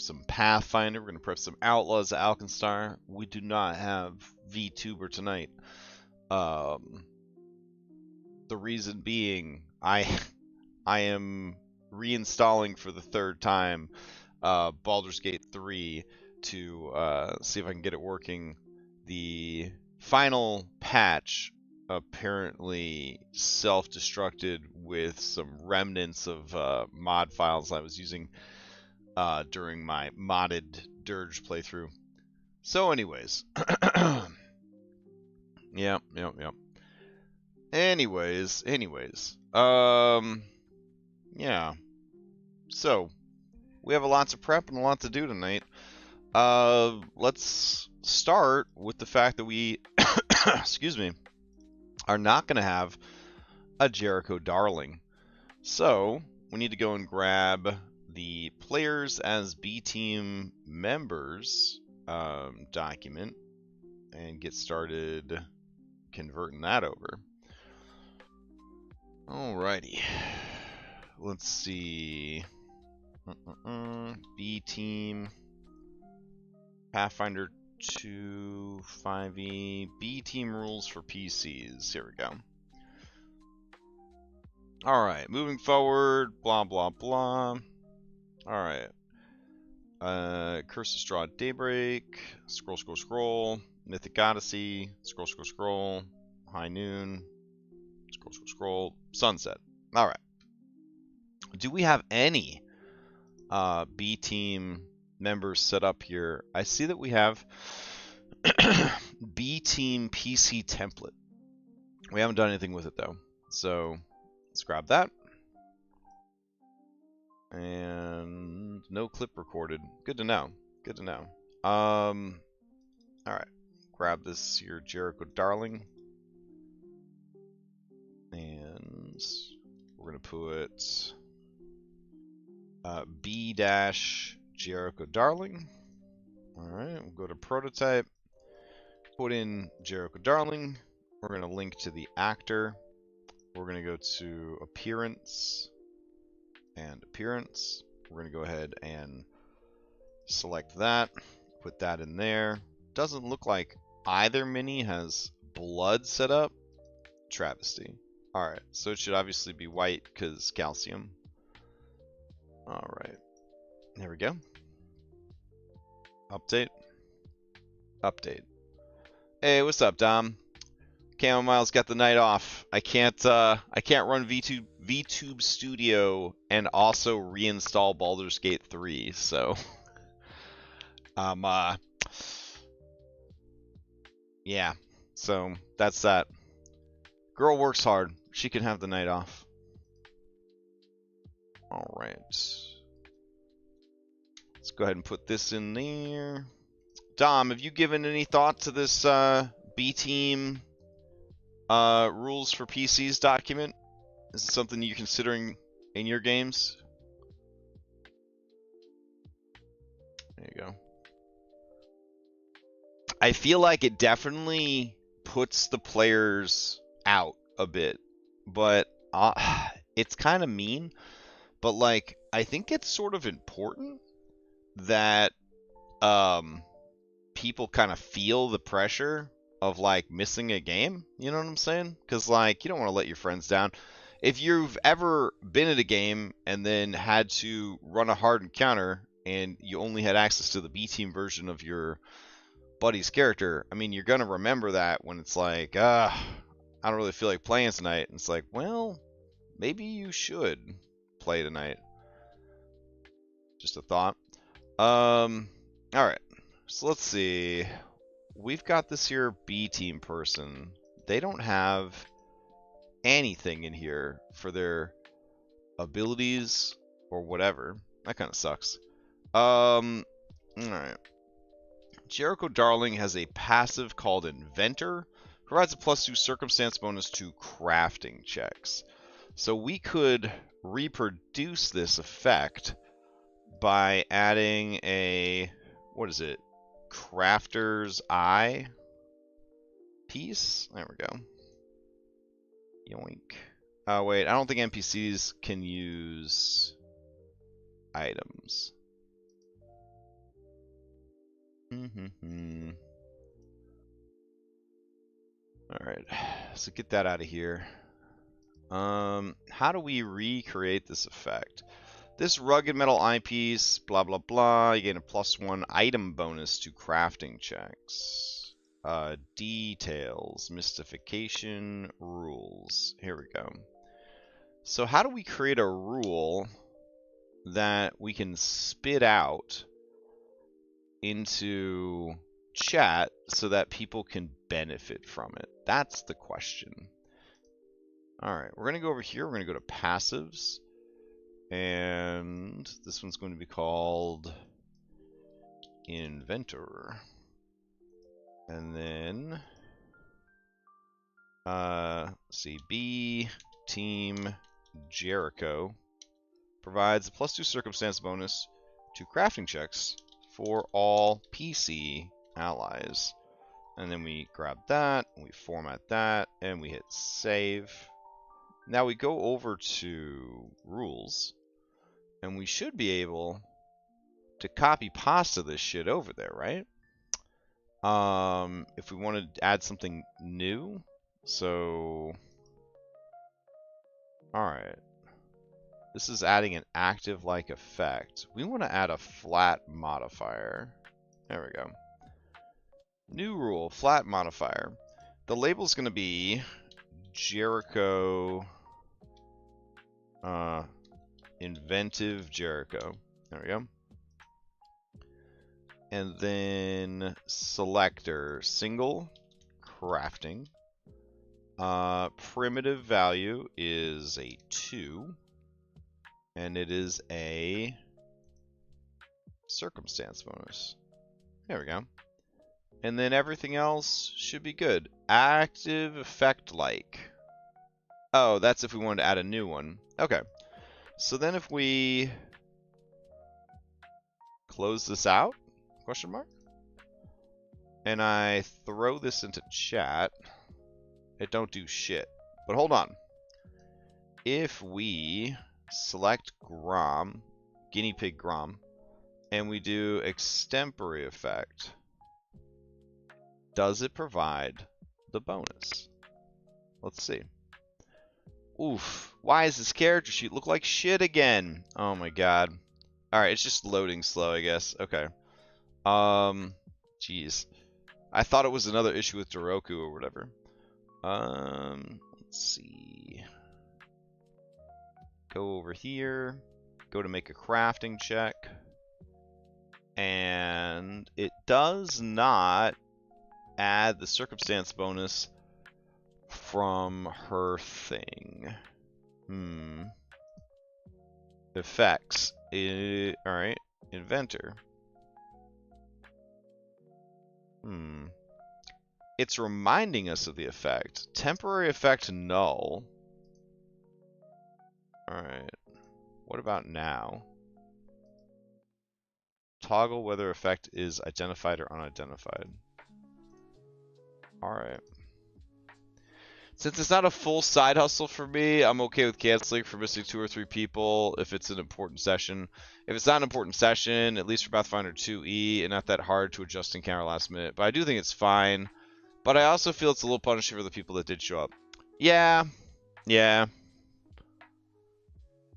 some Pathfinder. We're going to prep some Outlaws at Alkenstar. We do not have VTuber tonight. The reason being, I am reinstalling for the third time Baldur's Gate 3 to see if I can get it working. The final patch apparently self-destructed with some remnants of mod files I was using during my modded Dirge playthrough. So anyways, yep. Anyways, yeah. So we have a lot to prep and a lot to do tonight. Let's start with the fact that we, excuse me, are not going to have a Jericho Darling. So we need to go and grab the players as B team members document and get started converting that over. Alrighty, let's see. B team Pathfinder 2 5e B team rules for PCs. Here we go. Alright, moving forward, blah blah blah. Alright. Curse of Straw at Daybreak, scroll, Mythic Odyssey, scroll, High Noon, scroll, Sunset. Alright. Do we have any B team members set up here? I see that we have B team PC template. We haven't done anything with it though. So let's grab that. And no clip recorded. Good to know. Good to know. Alright. Grab this here Jericho Darling. And we're gonna put B-Jericho Darling. Alright, we'll go to prototype. Put in Jericho Darling. We're gonna link to the actor. We're gonna go to appearance and appearance. We're going to go ahead and select that, put that in there. Doesn't look like either mini has blood set up. Travesty. Alright, so it should obviously be white because calcium. Alright, there we go. Update. Hey, what's up, Dom? Camomile's got the night off. I can't run VTube Studio and also reinstall Baldur's Gate 3, so yeah. So that's that. Girl works hard. She can have the night off. Alright. Let's go ahead and put this in there. Dom, have you given any thought to this B team rules for PCs document? Is it something you're considering in your games? There you go. I feel like it definitely puts the players out a bit, but it's kind of mean. But like, I think it's sort of important that people kind of feel the pressure of like missing a game, you know what I'm saying? Because like, you don't want to let your friends down. If you've ever been at a game and then had to run a hard encounter and you only had access to the B team version of your buddy's character, I mean, you're gonna remember that when it's like, I don't really feel like playing tonight. And it's like, well, maybe you should play tonight. Just a thought. All right, so let's see. We've got this here B team person. They don't have anything in here for their abilities or whatever. That kind of sucks. Alright. Jericho Darling has a passive called Inventor. Provides a +2 circumstance bonus to crafting checks. So we could reproduce this effect by adding a, what is it? Crafter's Eye piece. There we go. Yoink. Oh, wait. I don't think NPCs can use items. Alright, so get that out of here. How do we recreate this effect? This rugged metal eyepiece, blah blah blah, you gain a +1 item bonus to crafting checks. Details, mystification, rules. Here we go. So how do we create a rule that we can spit out into chat so that people can benefit from it? That's the question. Alright, we're going to go over here. We're going to go to passives. And this one's going to be called Inventor. And then, let's see, B Team Jericho provides a +2 circumstance bonus to crafting checks for all PC allies. And then we grab that, we format that, and we hit save. Now we go over to rules, and we should be able to copy pasta this shit over there, right? If we want to add something new, so, alright. This is adding an active-like effect. We want to add a flat modifier. There we go. New rule, flat modifier. The label is going to be Jericho, Inventive Jericho. There we go. And then selector, single, crafting. Primitive value is a 2. And it is a circumstance bonus. There we go. And then everything else should be good. Active effect like. Oh, that's if we wanted to add a new one. Okay. So then if we close this out, question mark, and I throw this into chat, it don't do shit. But hold on. If we select Grom, guinea pig Grom, and we do extempore effect, does it provide the bonus? Let's see. Oof. Why does this character sheet look like shit again? Oh my god. Alright, it's just loading slow, I guess. Okay. Jeez. I thought it was another issue with Doroku or whatever. Let's see. Go over here. Go to make a crafting check. And it does not add the circumstance bonus from her thing. Effects. Alright. Inventor. It's reminding us of the effect. Temporary effect null. Alright. What about now? Toggle whether effect is identified or unidentified. Alright. Since it's not a full side hustle for me, I'm okay with canceling for missing 2 or 3 people if it's an important session. If it's not an important session, at least for Pathfinder 2E, and not that hard to adjust and counter last minute. But I do think it's fine. But I also feel it's a little punishing for the people that did show up. Yeah. Yeah.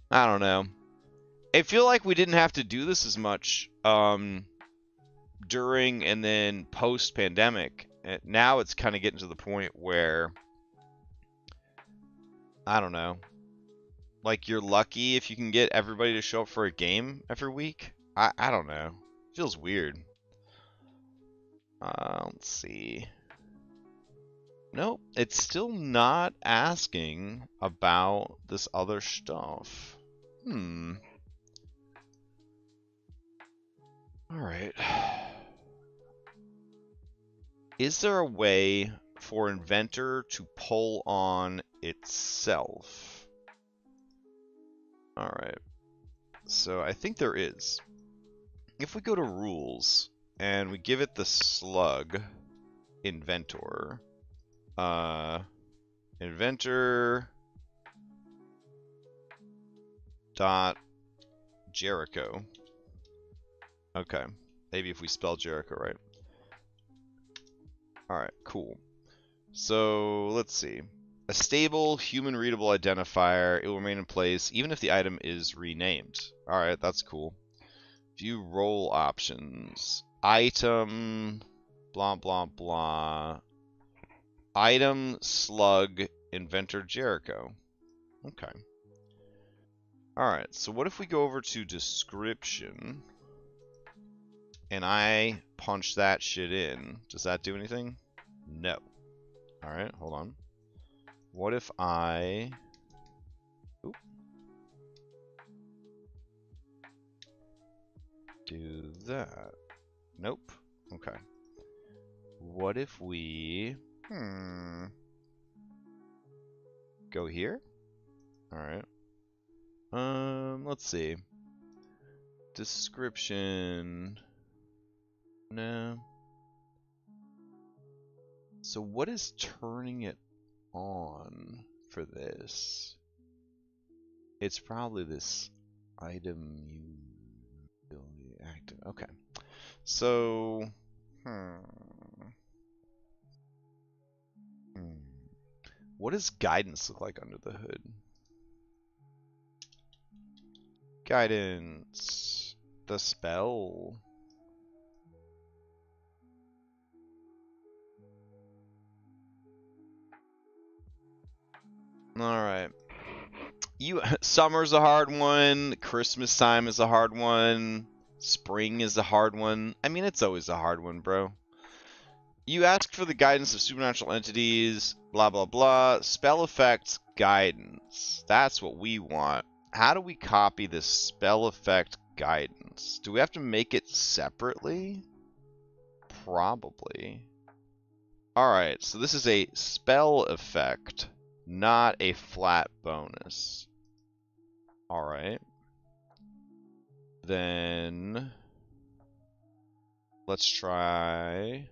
I don't know. I feel like we didn't have to do this as much during and then post-pandemic. Now it's kind of getting to the point where, I don't know, like you're lucky if you can get everybody to show up for a game every week. I don't know. Feels weird. Let's see. Nope, it's still not asking about this other stuff. Alright. Is there a way for Inventor to pull on itself? Alright. So I think there is. If we go to Rules, and we give it the slug Inventor, Inventor dot Jericho. Okay, maybe if we spell Jericho right. Alright, cool. So, let's see. A stable, human-readable identifier. It will remain in place even if the item is renamed. Alright, that's cool. View role options. Item, blah, blah, blah. Item, slug, inventor, Jericho. Okay. Alright, so what if we go over to description and I punch that shit in? Does that do anything? No. Alright, hold on. What if I... Oop. Do that? Nope. Okay. What if we... Go here? Alright. Let's see. Description... No. So what is turning it on for this? It's probably this item utility active. Okay. So, what does guidance look like under the hood? Guidance. The spell. Alright. Summer's a hard one. Christmas time is a hard one. Spring is a hard one. I mean, it's always a hard one, bro. You ask for the guidance of supernatural entities, blah, blah, blah. Spell effect guidance. That's what we want. How do we copy this spell effect guidance? Do we have to make it separately? Probably. Alright, so this is a spell effect, not a flat bonus. Alright. Then let's try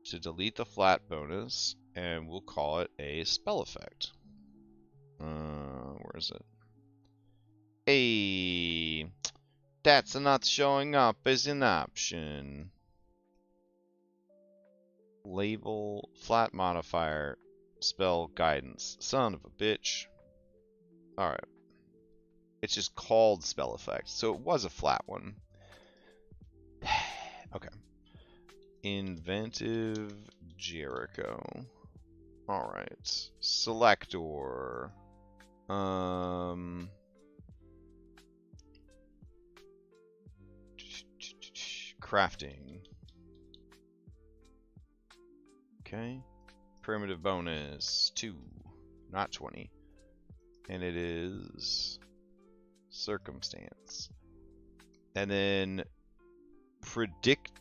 to delete the flat bonus, and we'll call it a spell effect. Where is it? Hey, that's not showing up as an option. Label, flat modifier, spell guidance. Son of a bitch. Alright. It's just called spell effect, so it was a flat one. Okay. Inventive Jericho. Alright. Selector. Crafting. Okay. Primitive bonus 2, not 20. And it is circumstance. And then predicate?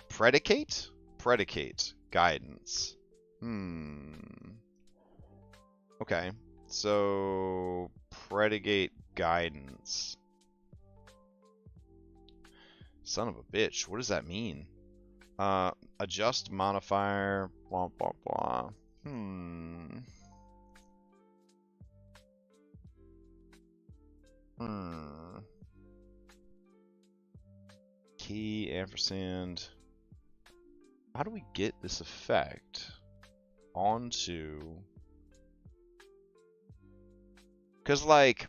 Predicate guidance. Okay. So predicate guidance. Son of a bitch. What does that mean? Adjust modifier, blah, blah, blah. Key, ampersand. How do we get this effect onto... Because, like,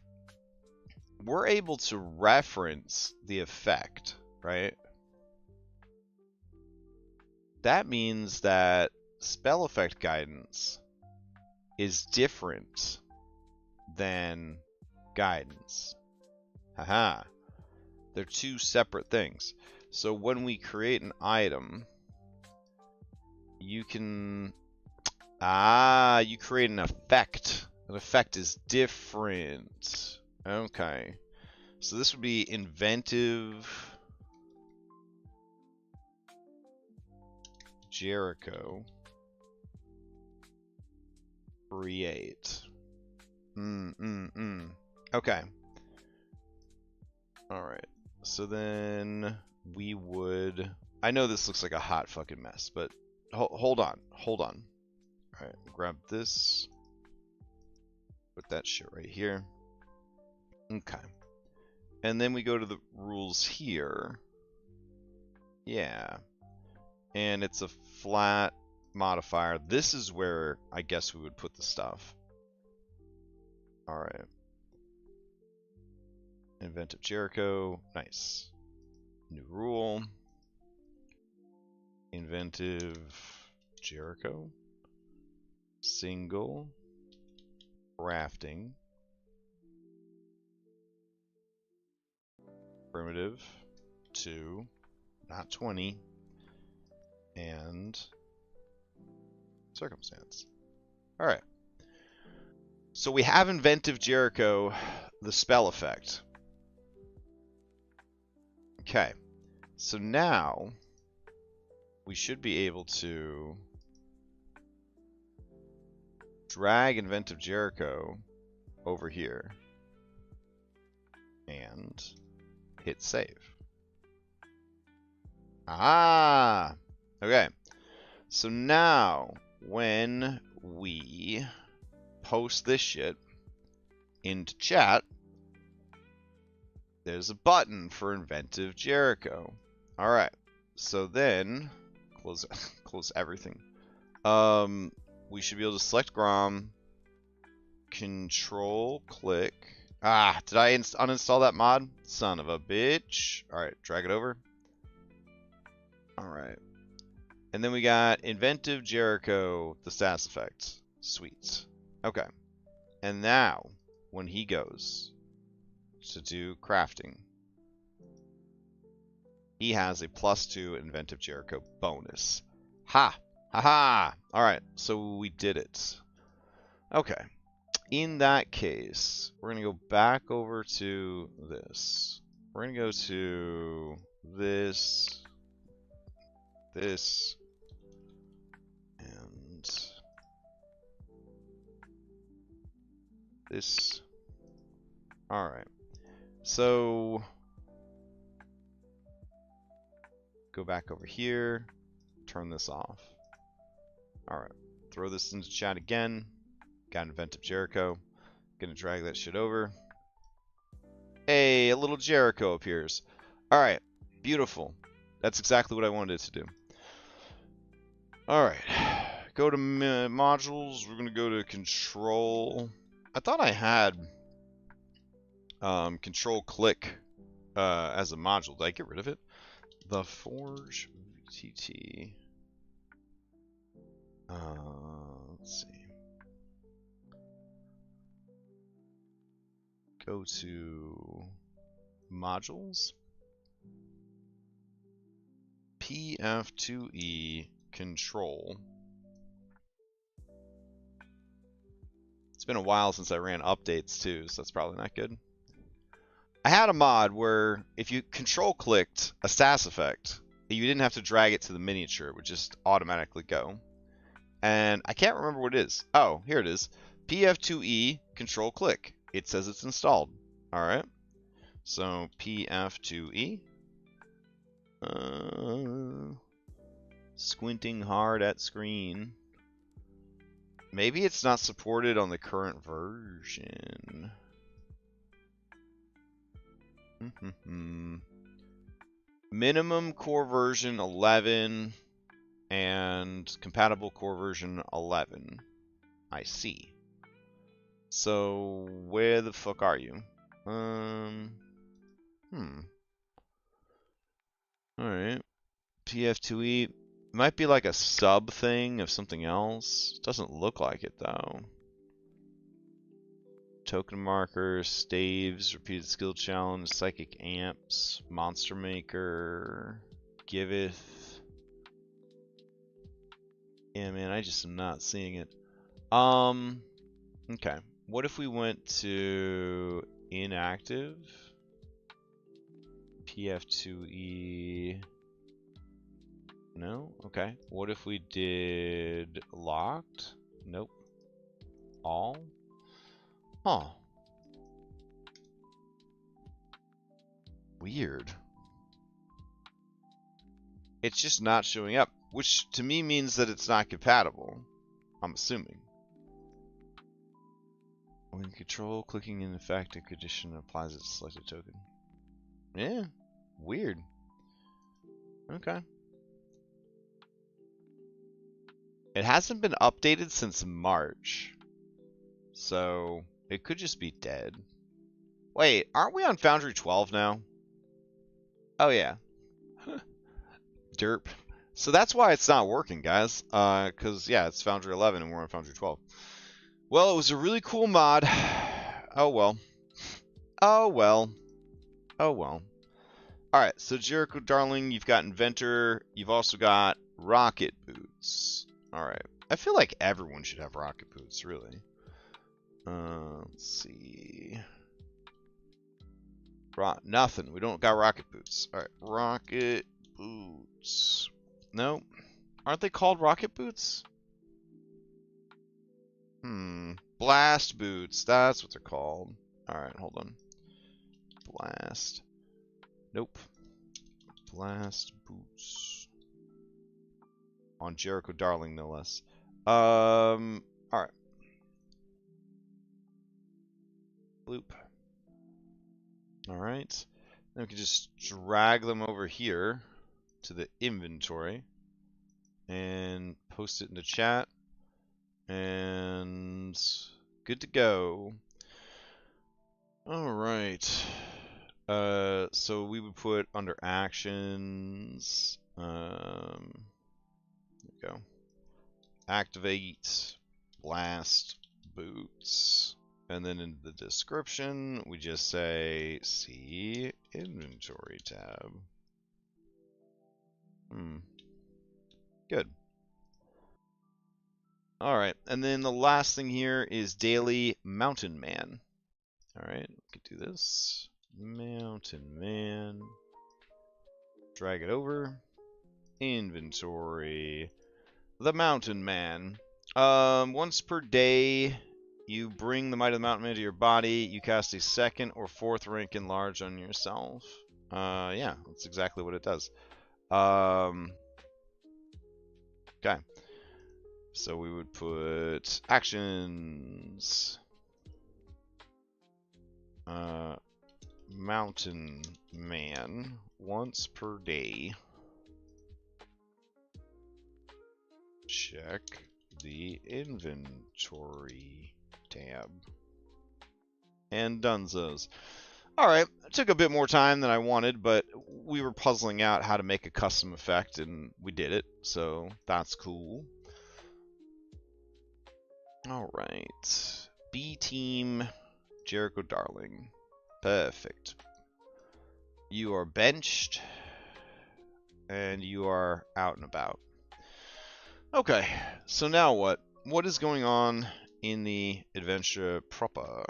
we're able to reference the effect, right? That means that spell effect guidance is different than guidance. Haha. They're two separate things. So when we create an item, you can... you create an effect. An effect is different. Okay. So this would be inventive Jericho. Create. Okay. Alright. So then we would... I know this looks like a hot fucking mess, but hold on. Hold on. Alright, grab this. Put that shit right here. Okay. And then we go to the rules here. Yeah. and it's a flat modifier. This is where I guess we would put the stuff. All right. Inventive Jericho. Nice. New rule. Inventive Jericho. Single. Crafting. Primitive. 2. Not 20. And circumstance. All right. So we have Inventive Jericho, the spell effect. Okay. So now we should be able to drag Inventive Jericho over here and hit save. Ah! Okay. So now when we post this shit into chat, there's a button for Inventive Jericho. All right. So then close close everything. We should be able to select Grom, control click. Ah, did I uninstall that mod? Son of a bitch. All right, drag it over. All right. And then we got Inventive Jericho, the stats effect. Sweet. Okay. And now, when he goes to do crafting, he has a +2 Inventive Jericho bonus. Ha! Ha ha! Alright, so we did it. Okay. In that case, we're going to go back over to this. We're going to go to this, this, and this. Alright. So go back over here, turn this off. Alright. Throw this into chat again. Got Inventive Jericho. Gonna drag that shit over. Hey, a little Jericho appears. Alright. Beautiful. That's exactly what I wanted it to do. Alright. Go to modules. We're gonna go to control. I thought I had control click as a module. Did I get rid of it? The Forge FVTT. Let's see. Go to modules. PF2E control. It's been a while since I ran updates too, so that's probably not good. I had a mod where if you control clicked a stats effect, you didn't have to drag it to the miniature. It would just automatically go. And I can't remember what it is. Oh, here it is. PF2E control click. It says it's installed. Alright. So PF2E. Squinting hard at screen. Maybe it's not supported on the current version. Minimum core version 11 and compatible core version 11. I see. So where the fuck are you? Alright. PF2E. Might be like a sub thing of something else. Doesn't look like it though. Token markers, staves, repeated skill challenge, psychic amps, monster maker, giveth. Yeah, man, I just am not seeing it. Okay. What if we went to inactive? PF2E. No? Okay. What if we did locked? Nope. All? Huh. Weird. It's just not showing up, which to me means that it's not compatible. I'm assuming. When control clicking in effect, a condition applies it to selected token. Yeah. Weird. Okay. It hasn't been updated since March. So it could just be dead. Wait, aren't we on Foundry 12 now? Oh yeah. Derp. So that's why it's not working, guys. Because yeah, it's Foundry 11 and we're on Foundry 12. Well, it was a really cool mod. Oh well. Oh well. Oh well. Alright, so Jericho Darling, you've got Inventor. You've also got Rocket Boots. Alright. I feel like everyone should have Rocket Boots, really. Let's see. Nothing. We don't got Rocket Boots. Alright, Rocket Boots. No. Aren't they called Rocket Boots? Blast Boots. That's what they're called. Alright, hold on. Blast. Nope. Blast Boots. On Jericho Darling, no less. Alright. Loop. Alright. Then we can just drag them over here to the inventory and post it in the chat. And good to go. Alright. So we would put under actions. There we go. Activate Blast Boots. And then in the description, we just say, see inventory tab. Good. Alright, and then the last thing here is Daily Mountain Man. Alright, we could do this. Mountain Man. Drag it over. Inventory. The Mountain Man. Once per day, you bring the Might of the Mountain Man to your body. You cast a 2nd or 4th rank enlarge on yourself. Yeah, that's exactly what it does. Okay. So we would put actions. Mountain Man once per day. Check the inventory tab. And donezo's. Alright, it took a bit more time than I wanted, but we were puzzling out how to make a custom effect, and we did it, so that's cool. Alright. B Team Jericho Darling. Perfect. You are benched, and you are out and about. Okay, so now what? What is going on in the adventure proper?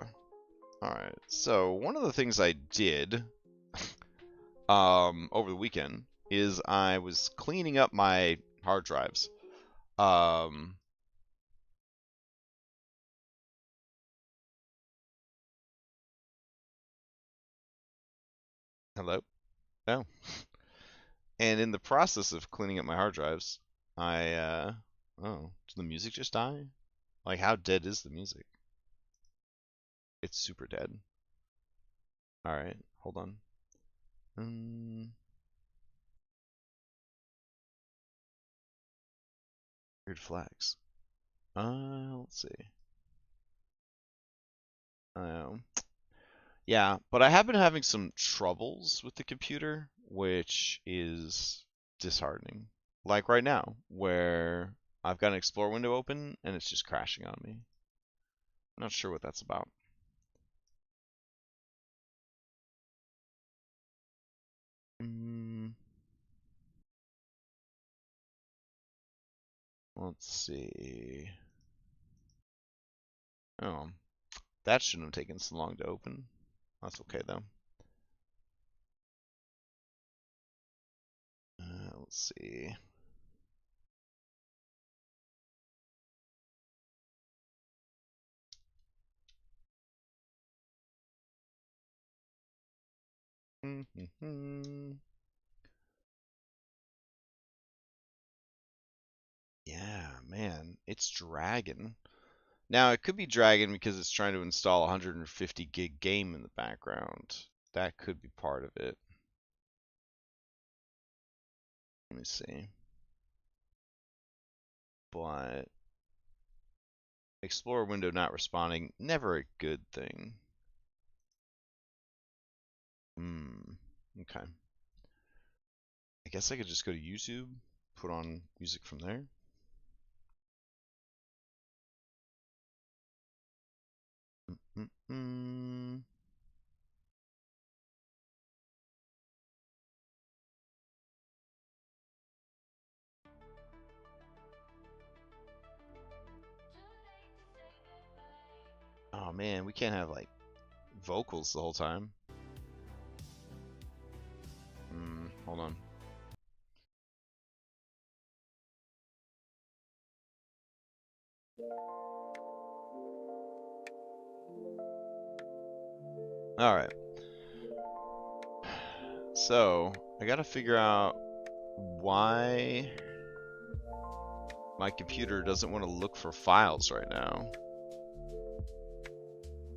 Alright, so one of the things I did over the weekend is I was cleaning up my hard drives. Hello? No. And in the process of cleaning up my hard drives, oh, did the music just die? Like, how dead is the music? It's super dead. Alright, hold on. Weird flags. Let's see. Yeah, but I have been having some troubles with the computer, which is disheartening. Like right now, where I've got an Explore window open and it's just crashing on me. I'm not sure what that's about. Let's see. Oh, that shouldn't have taken so long to open. That's okay though. Let's see. Yeah, man, it's dragging. Now, it could be dragging because it's trying to install a 150 gig game in the background. That could be part of it. Let me see. but Explorer window not responding, never a good thing. Okay. I guess I could just go to YouTube, put on music from there. Oh man, we can't have like vocals the whole time. Hold on. Alright. So, I gotta figure out why my computer doesn't want to look for files right now.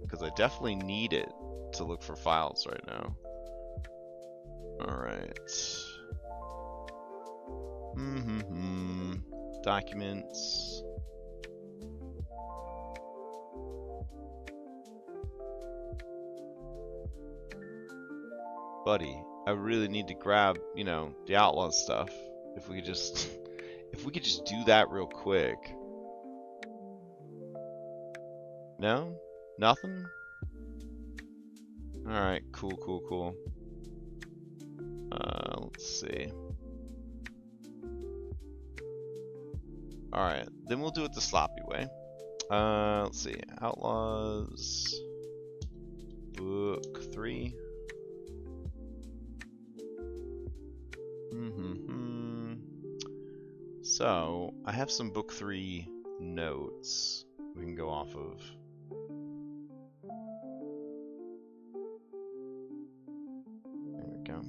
Because I definitely need it to look for files right now. Alright. Documents. Buddy, I really need to grab, you know, the Outlaws stuff. If we could just do that real quick. No? Nothing? Alright, cool. Let's see. Alright, then we'll do it the sloppy way. Let's see. Outlaws. Book 3. So, I have some book 3 notes we can go off of. There we go.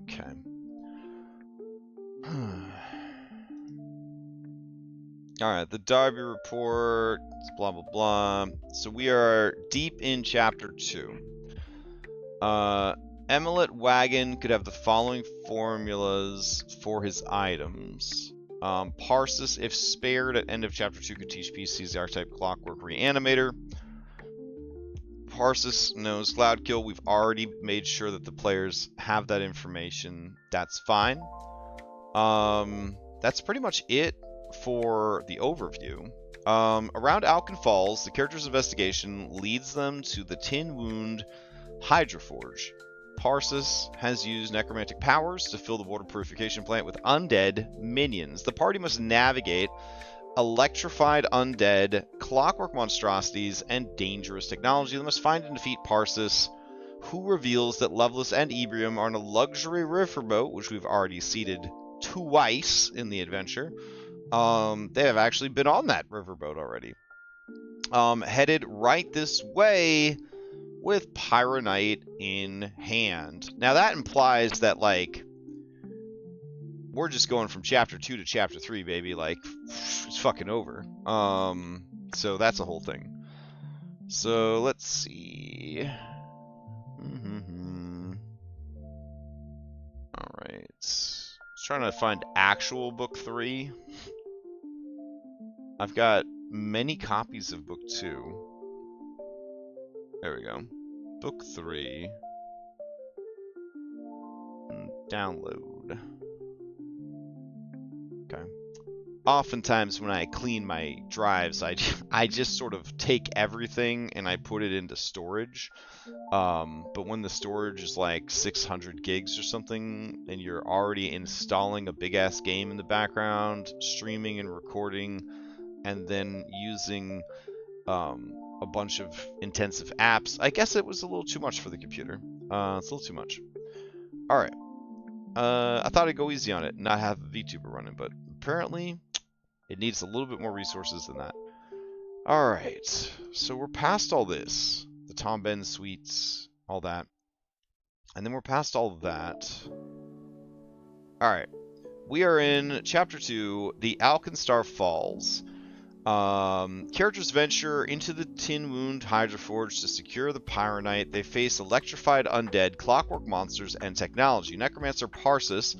Okay. Alright, the Darby report, blah blah blah. So we are deep in chapter 2. Emilet Wagon could have the following formulas for his items. Parsis, if spared at end of chapter 2, could teach PCs the archetype Clockwork Reanimator. Parsis knows Cloudkill. We've already made sure that the players have that information. That's fine. That's pretty much it for the overview. Around Alken Falls, the character's investigation leads them to the Tin Wound Hydroforge. Parsis has used necromantic powers to fill the water purification plant with undead minions. The party must navigate electrified undead, clockwork monstrosities, and dangerous technology. They must find and defeat Parsis, who reveals that Lovelace and Ebrium are on a luxury riverboat, which we've already seeded twice in the adventure. They have actually been on that riverboat already. Headed right this way with Pyronite in hand. Now that implies that, like, we're just going from chapter 2 to chapter 3, baby. Like, it's fucking over. So that's a whole thing. So let's see. Alright. Just trying to find actual book 3. I've got many copies of book 2. There we go. Book 3. Download. Okay. Oftentimes when I clean my drives, I just sort of take everything and I put it into storage. But when the storage is like 600 gigs or something, and you're already installing a big-ass game in the background, streaming and recording, and then using a bunch of intensive apps, I guess it was a little too much for the computer. It's a little too much. Alright. I thought I'd go easy on it and not have a VTuber running, but apparently it needs a little bit more resources than that. Alright, so we're past all this. The Tom Ben suites, all that. And then we're past all of that. Alright, we are in Chapter 2, the Alkenstar Falls. Characters venture into the Tin Wound Hydra Forge to secure the Pyronite. They face electrified undead, clockwork monsters, and technology. Necromancer Parsis,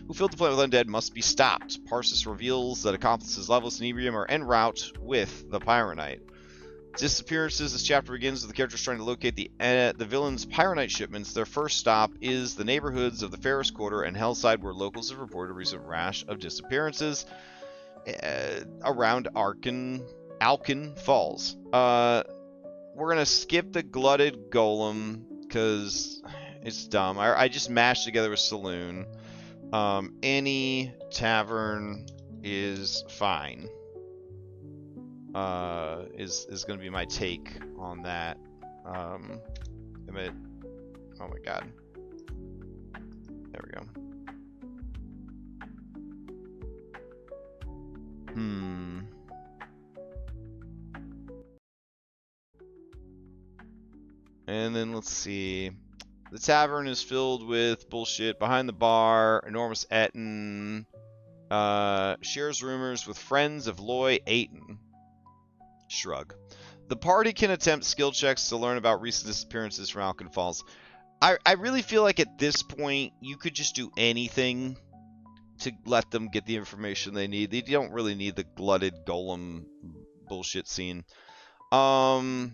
who filled the planet with undead, must be stopped. Parsis reveals that accomplices Levelus and Ebrium are en route with the Pyronite. Disappearances. This chapter begins with the characters trying to locate the villain's Pyronite shipments. Their first stop is the neighborhoods of the Ferris Quarter and Hellside, where locals have reported a recent rash of disappearances around Alken Falls. We're gonna skip the glutted golem because it's dumb. I just mashed together a saloon. Any tavern is fine. Is gonna be my take on that. Oh my god. There we go. And then let's see. The tavern is filled with bullshit. Behind the bar, enormous Etten shares rumors with friends of Loy Aiton. Shrug. The party can attempt skill checks to learn about recent disappearances from Alken Falls. I really feel like at this point, you could just do anything to let them get the information they need. They don't really need the glutted golem bullshit scene. And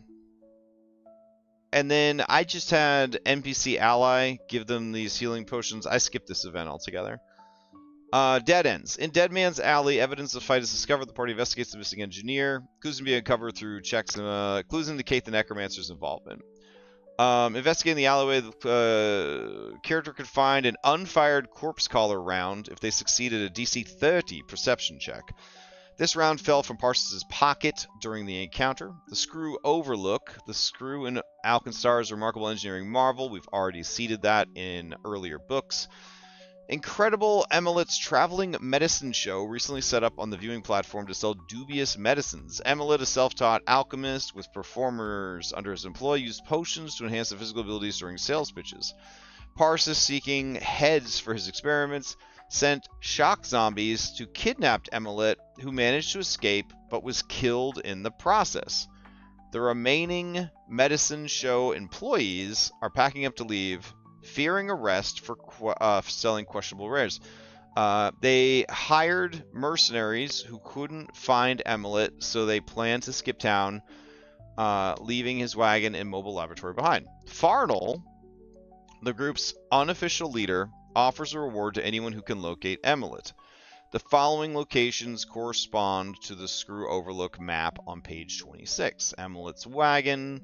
then I just had NPC ally give them these healing potions. I skipped this event altogether. Dead ends. In Dead Man's Alley, evidence of the fight is discovered. The party investigates the missing engineer. Clues can be uncovered through checks. Clues indicate the necromancer's involvement. Investigating the alleyway, the character could find an unfired corpse collar round if they succeeded a DC 30 perception check. This round fell from Parsons' pocket during the encounter. The Screw Overlook. The Screw in Alkenstar is a remarkable engineering marvel. We've already seeded that in earlier books. Incredible Emilet's traveling medicine show recently set up on the viewing platform to sell dubious medicines. Emilet, a self-taught alchemist with performers under his employ, used potions to enhance the physical abilities during sales pitches. Parsis, seeking heads for his experiments, sent shock zombies to kidnap Emilet, who managed to escape but was killed in the process. The remaining medicine show employees are packing up to leave, fearing arrest for selling questionable wares. They hired mercenaries who couldn't find Emilet, so they planned to skip town, leaving his wagon and mobile laboratory behind. Farnell, the group's unofficial leader, offers a reward to anyone who can locate Emilet. The following locations correspond to the Screw Overlook map on page 26. Emilet's wagon,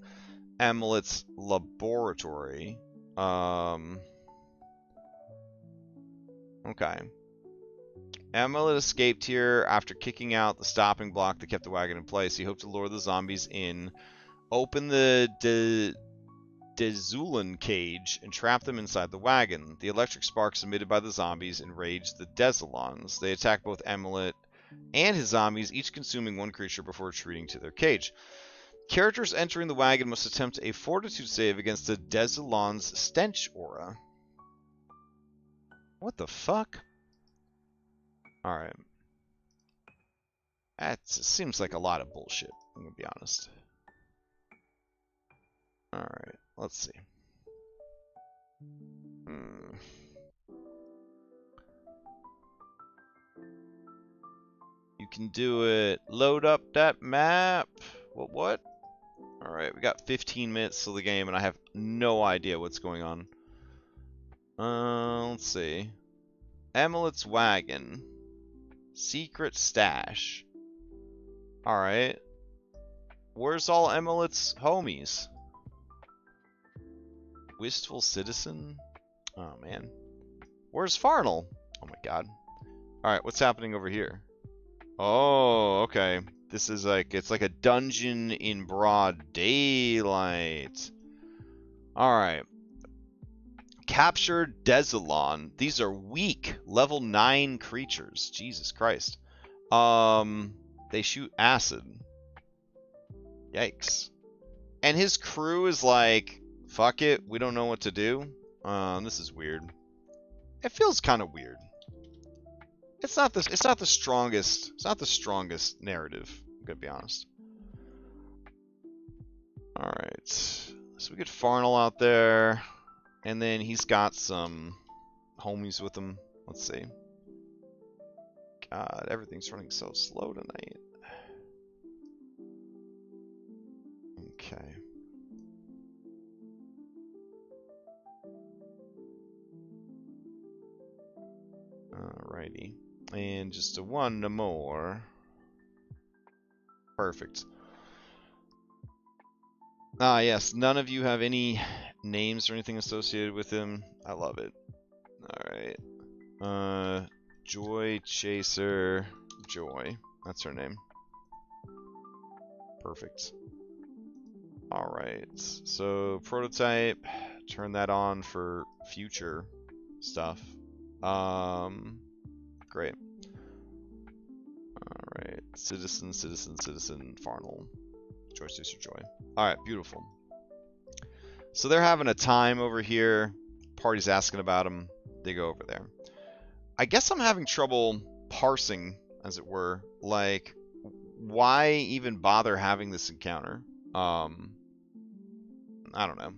Emilet's laboratory. Okay. Emilet escaped here after kicking out the stopping block that kept the wagon in place. He hoped to lure the zombies in, open the Dezulan cage, and trap them inside the wagon. The electric sparks emitted by the zombies enraged the Desolons. They attacked both Emilet and his zombies, each consuming one creature before retreating to their cage. Characters entering the wagon must attempt a fortitude save against the Desolon's stench aura. What the fuck? Alright. That seems like a lot of bullshit, I'm gonna be honest. Alright, let's see. You can do it. Load up that map. What? Alright, we got 15 minutes till the game, and I have no idea what's going on. Let's see. Emilet's wagon. Secret stash. Alright. Where's all Emilet's homies? Wistful citizen? Oh, man. Where's Farnell? Oh, my God. Alright, what's happening over here? Oh, okay. This is like, it's like a dungeon in broad daylight. Alright. Captured Desolon. These are weak, level 9 creatures. Jesus Christ. They shoot acid. Yikes. And his crew is like, fuck it, we don't know what to do. This is weird. It feels kind of weird. It's not the strongest narrative Gotta be honest. Alright. So we get Farnell out there. And then he's got some homies with him. Let's see. God, everything's running so slow tonight. Okay. Alrighty. And just a one more. Perfect. Ah, yes. None of you have any names or anything associated with him. I love it. Alright. Joy Chaser Joy. That's her name. Perfect. Alright. So, prototype. Turn that on for future stuff. Great. Alright. Citizen, Farnell. Joy Chaser Joy. Alright, beautiful. So they're having a time over here. Party's asking about them. They go over there. I guess I'm having trouble parsing, as it were. Like, why even bother having this encounter? I don't know.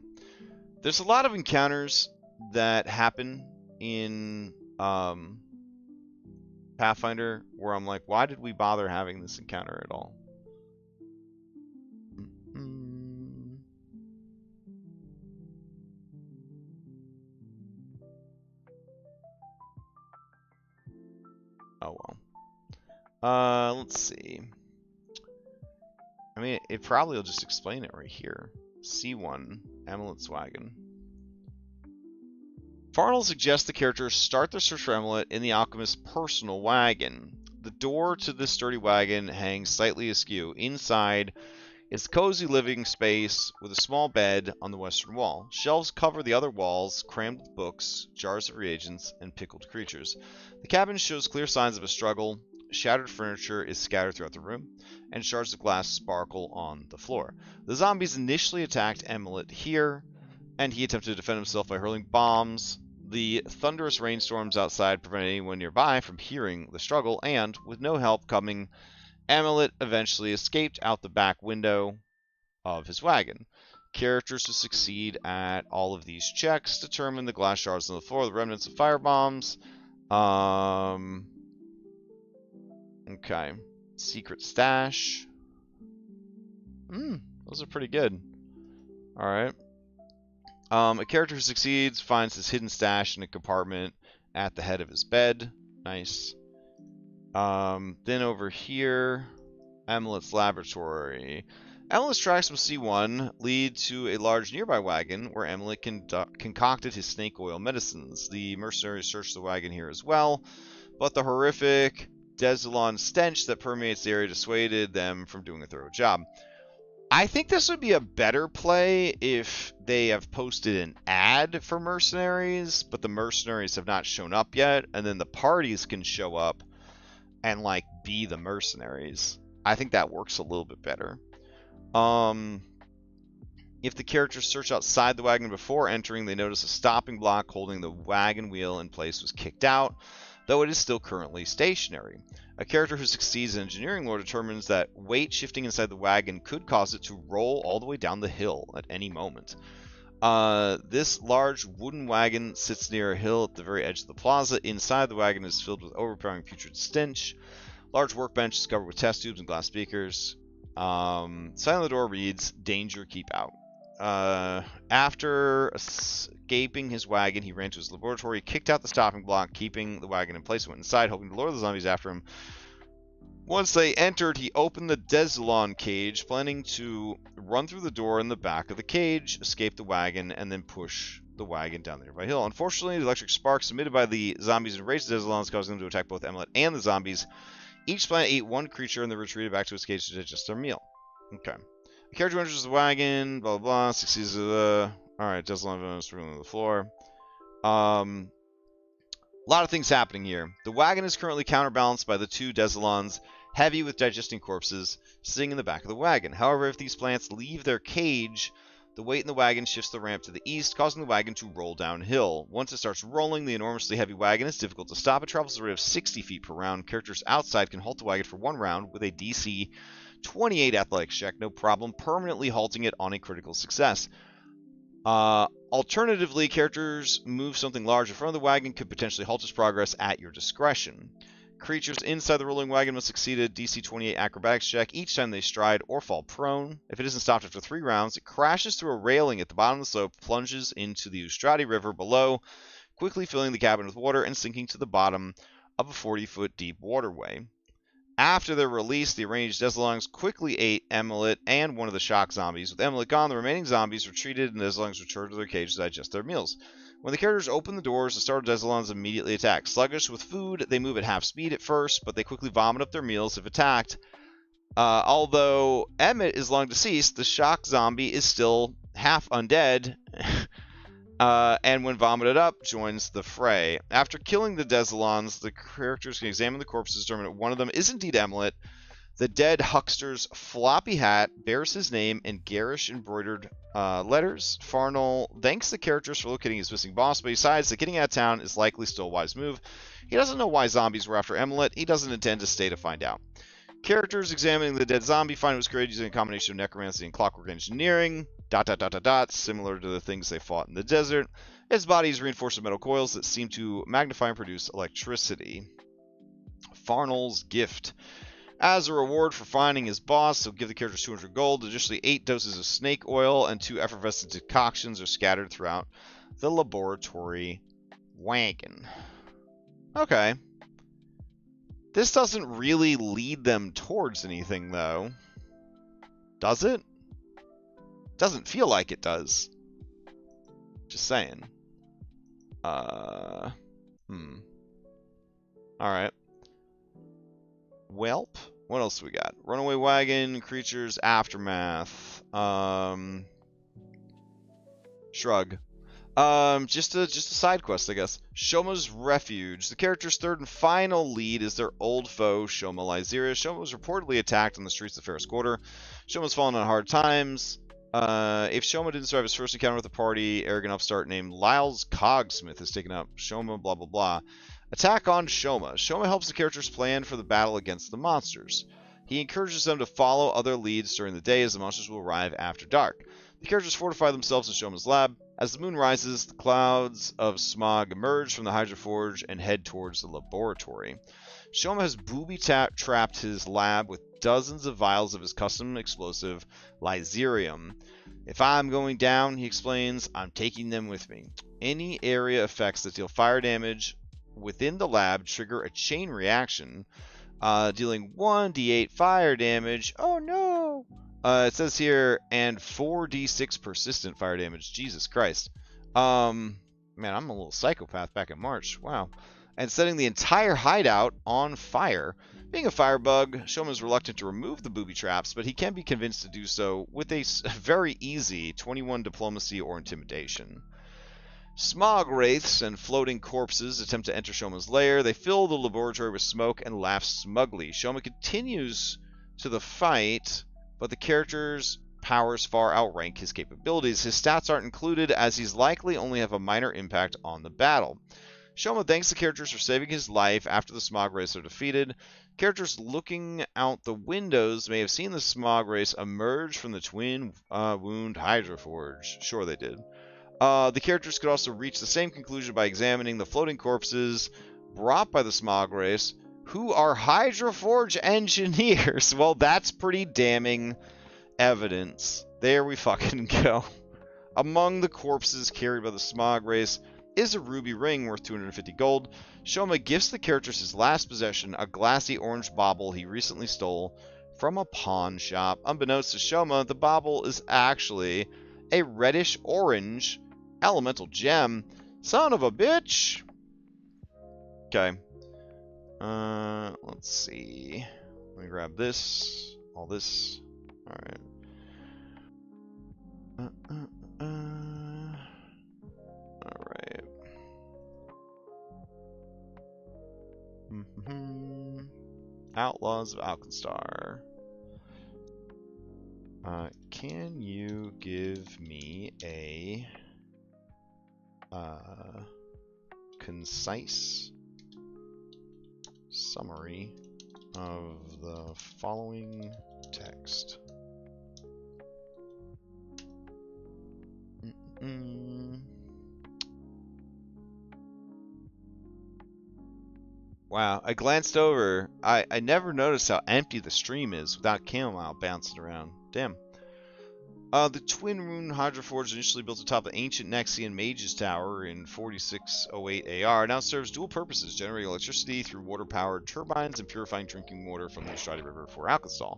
There's a lot of encounters that happen in Pathfinder where I'm like, why did we bother having this encounter at all? Oh well. Let's see. I mean, it probably will just explain it right here. C1, Amulet's wagon. Farnell suggests the characters start their search for Amulet in the alchemist's personal wagon. The door to this sturdy wagon hangs slightly askew. Inside is a cozy living space with a small bed on the western wall. Shelves cover the other walls, crammed with books, jars of reagents, and pickled creatures. The cabin shows clear signs of a struggle. Shattered furniture is scattered throughout the room, and shards of glass sparkle on the floor. The zombies initially attacked Amulet here, and he attempted to defend himself by hurling bombs. The thunderous rainstorms outside prevented anyone nearby from hearing the struggle, and, with no help coming, Amulet eventually escaped out the back window of his wagon. Characters who succeed at all of these checks determine the glass shards on the floor, the remnants of firebombs. Okay. Secret stash. Those are pretty good. Alright. A character who succeeds finds his hidden stash in a compartment at the head of his bed. Nice. Then over here, Amulet's laboratory. Amulet's tracks from C1 lead to a large nearby wagon where Amulet concocted his snake oil medicines. The mercenaries search the wagon here as well, but the horrific Desolon stench that permeates the area dissuaded them from doing a thorough job. I think this would be a better play if they have posted an ad for mercenaries, but the mercenaries have not shown up yet, and then the parties can show up and, like, be the mercenaries. I think that works a little bit better. If the characters search outside the wagon before entering, they notice a stopping block holding the wagon wheel in place was kicked out, though it is still currently stationary. A character who succeeds in engineering lore determines that weight shifting inside the wagon could cause it to roll all the way down the hill at any moment. This large wooden wagon sits near a hill at the very edge of the plaza. Inside the wagon is filled with overpowering putrid stench. Large workbench is covered with test tubes and glass speakers. Sign on the door reads, "Danger, keep out." After escaping his wagon, he ran to his laboratory, kicked out the stopping block, keeping the wagon in place, went inside, hoping to lure the zombies after him. Once they entered, he opened the Desolon cage, planning to run through the door in the back of the cage, escape the wagon, and then push the wagon down the nearby hill. Unfortunately, the electric sparks emitted by the zombies enraged the Desolons, causing them to attack both Amulet and the zombies. Each planet ate one creature and then retreated back to its cage to digest their meal. Okay. The character enters the wagon, blah, blah, blah, succeeds alright, Desolon is on the floor. A lot of things happening here. The wagon is currently counterbalanced by the two Desolons, heavy with digesting corpses, sitting in the back of the wagon. However, if these plants leave their cage, the weight in the wagon shifts the ramp to the east, causing the wagon to roll downhill. Once it starts rolling, the enormously heavy wagon is difficult to stop. It travels at a rate of 60 feet per round. Characters outside can halt the wagon for one round with a DC 28 athletics check, no problem, permanently halting it on a critical success. Alternatively, characters move something large in front of the wagon could potentially halt its progress at your discretion. Creatures inside the rolling wagon must succeed a DC 28 acrobatics check each time they stride or fall prone. If it isn't stopped after 3 rounds, it crashes through a railing at the bottom of the slope, plunges into the Ustrati River below, quickly filling the cabin with water and sinking to the bottom of a 40-foot deep waterway. After their release, the arranged Desalongs quickly ate Emilet and one of the shock zombies. With Emilet gone, the remaining zombies retreated and the Desalongs returned to their cages to digest their meals. When the characters open the doors, the startled Desalongs immediately attack. Sluggish with food, they move at half speed at first, but they quickly vomit up their meals if attacked. Although Emmett is long deceased, the shock zombie is still half undead, and when vomited up, joins the fray. After killing the Desalons, the characters can examine the corpses to determine that one of them is indeed Emilet. The dead huckster's floppy hat bears his name in garish embroidered letters. Farnell thanks the characters for locating his missing boss, but he decides that getting out of town is likely still a wise move. He doesn't know why zombies were after Emilet. He doesn't intend to stay to find out. Characters examining the dead zombie find it was created using a combination of necromancy and clockwork engineering. ... Similar to the things they fought in the desert. Its body is reinforced with metal coils that seem to magnify and produce electricity. Farnell's gift. As a reward for finding his boss, he'll give the characters 200 gold. Additionally, 8 doses of snake oil and 2 effervescent decoctions are scattered throughout the laboratory wagon. Okay. This doesn't really lead them towards anything, though. Does it? Doesn't feel like it does. Just saying. Alright. Welp. What else do we got? Runaway wagon, creatures, aftermath. Shrug. Just a side quest, I guess. Shoma's Refuge. The character's third and final lead is their old foe, Shoma Lysiria. Shoma was reportedly attacked on the streets of Ferris Quarter. Shoma's fallen on hard times. If Shoma didn't survive his first encounter with the party, arrogant upstart named Lyles Cogsmith has taken up Shoma, blah blah blah. Attack on Shoma. Shoma helps the characters plan for the battle against the monsters. He encourages them to follow other leads during the day as the monsters will arrive after dark. The characters fortify themselves in Shoma's lab. As the moon rises, the clouds of smog emerge from the Hydra Forge and head towards the laboratory. Shoma has booby-trapped his lab with dozens of vials of his custom explosive, Lyserium. If I'm going down, he explains, I'm taking them with me. Any area effects that deal fire damage within the lab trigger a chain reaction, dealing 1d8 fire damage. Oh no! It says here, and 4d6 persistent fire damage. Jesus Christ. Man, I'm a little psychopath back in March. Wow. And setting the entire hideout on fire. Being a firebug, Shoma is reluctant to remove the booby traps, but he can be convinced to do so with a very easy 21 diplomacy or intimidation. Smog wraiths and floating corpses attempt to enter Shoma's lair. They fill the laboratory with smoke and laugh smugly. Shoma continues to the fight, but the character's powers far outrank his capabilities. His stats aren't included, as he's likely only have a minor impact on the battle. Shoma thanks the characters for saving his life after the smog wraiths are defeated. Characters looking out the windows may have seen the smog wraiths emerge from the twin wound Hydra Forge. Sure they did. The characters could also reach the same conclusion by examining the floating corpses brought by the smog wraiths, who are Hydra Forge engineers. Well, that's pretty damning evidence. There we fucking go. Among the corpses carried by the smog wraiths is a ruby ring worth 250 gold. Shoma gifts the characters his last possession, a glassy orange bauble he recently stole from a pawn shop. Unbeknownst to Shoma, the bauble is actually a reddish-orange elemental gem. Son of a bitch! Okay. Let's see. Let me grab this. All this. Alright. Alright. Outlaws of Alkenstar. Can you give me a concise summary of the following text. Mm-mm. Wow, I glanced over. I never noticed how empty the stream is without chamomile bouncing around. Damn. The Twin Rune Hydroforge initially built atop the ancient Nexian Mage's Tower in 4608 AR now serves dual purposes, generating electricity through water-powered turbines and purifying drinking water from the Estradi River for Alkenstar.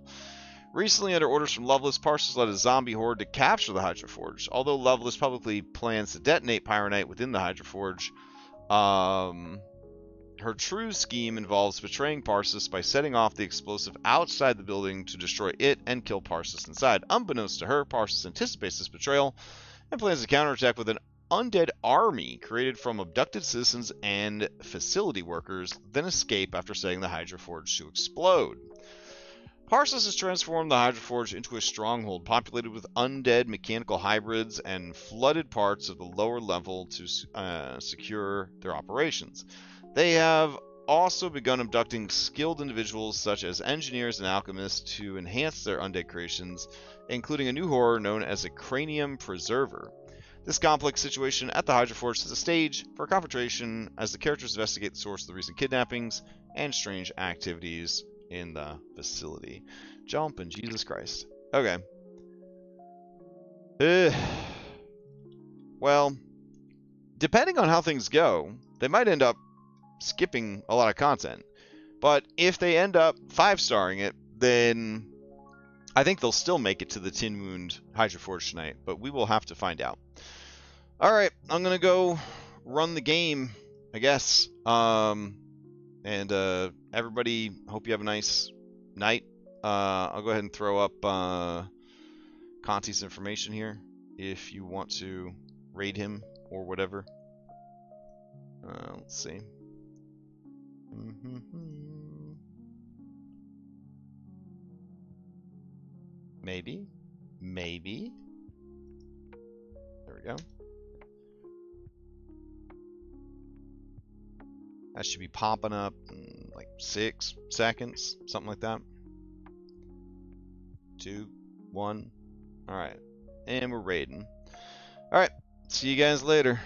Recently, under orders from Loveless, Parsus led a zombie horde to capture the Hydroforge. Although Loveless publicly plans to detonate Pyronite within the Hydroforge, her true scheme involves betraying Parsus by setting off the explosive outside the building to destroy it and kill Parsus inside. Unbeknownst to her, Parsus anticipates this betrayal and plans to counterattack with an undead army created from abducted citizens and facility workers, then escape after setting the Hydroforge to explode. Parsus has transformed the Hydroforge into a stronghold populated with undead mechanical hybrids and flooded parts of the lower level to secure their operations. They have also begun abducting skilled individuals such as engineers and alchemists to enhance their undead creations, including a new horror known as a Cranium Preserver. This complex situation at the Hydroforge sets a stage for a confrontation as the characters investigate the source of the recent kidnappings and strange activities in the facility. Jumping Jesus Christ. Okay. Well, depending on how things go, they might end up skipping a lot of content. But if they end up 5-starring it, then I think they'll still make it to the Tin Wound Hydroforge tonight, but we will have to find out. Alright, I'm going to go run the game, I guess. And everybody, hope you have a nice night. I'll go ahead and throw up Conti's information here if you want to raid him or whatever. Let's see. Maybe. There we go. That should be popping up in like 6 seconds, something like that. 2, 1. Alright. And we're raiding. Alright. See you guys later.